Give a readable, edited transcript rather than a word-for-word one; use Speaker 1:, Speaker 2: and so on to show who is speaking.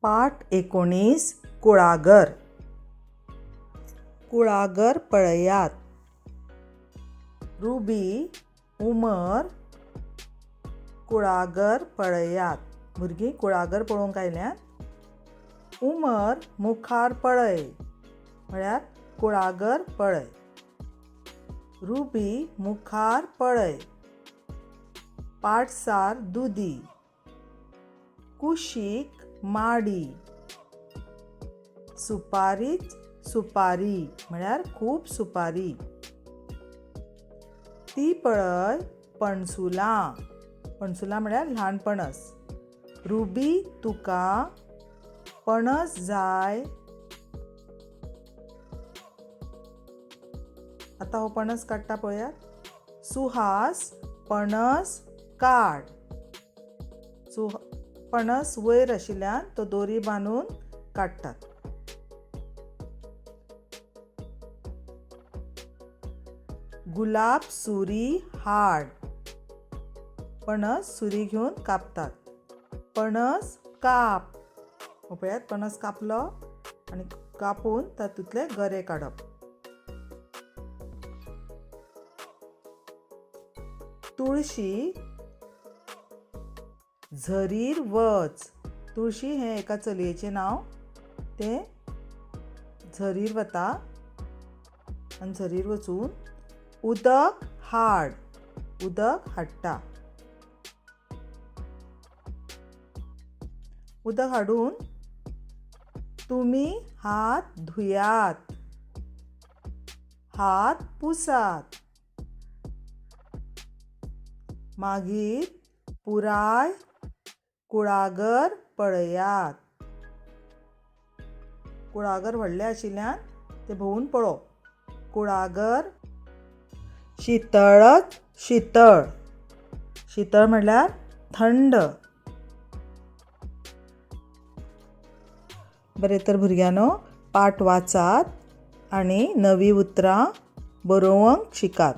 Speaker 1: पाठ 19 कुळागर. कुळागर पळयात. रुबी उमर कुळागर पळयात. भुरगीं कुळागर पळोवंक आयल्यात. उमर मुखार पळय म्हळ्यार कुळागर पळय. रुबी मुखार पळय. पाठसार दुदी. कुशीक माडी. सुपारीच सुपारी म्हळ्यार खूब सुपारी. ती पळय पणसुलां. पणसुलां म्हळ्यार ल्हान पणस. रुबी तुका पणस जाय. आता हो पणस काडटा पळयात. सुहास पणस काड. पणस वयर आशिल्ल्यान तो दोरी बांदून काडटात. गुलाब सुरी हाड. पणस सुरी घेवन कापतात. पणस काप. हो पळयात पणस कापलो आनी कापून तातूंतले गरे काडप. तुळशी झरीर वच. तुळशी हें एका चलयेचें नांव. तें झरीर वता आनी झरीर वचून उदक हाड. उदक हाडटा. उदक हाडून तुमी हात धुयात. हात पुसात. मागीर पुराय कुळागर पळयात. कुळागर व्हडलें आशिल्ल्यान तें भोंवून पळोवप. कुळागर शीतळच शीतळ. शीतळ म्हळ्यार थंड. बरें तर भुरग्यांनो, पाठ वाचात आनी नवीं उतरां बरोवंक शिकात.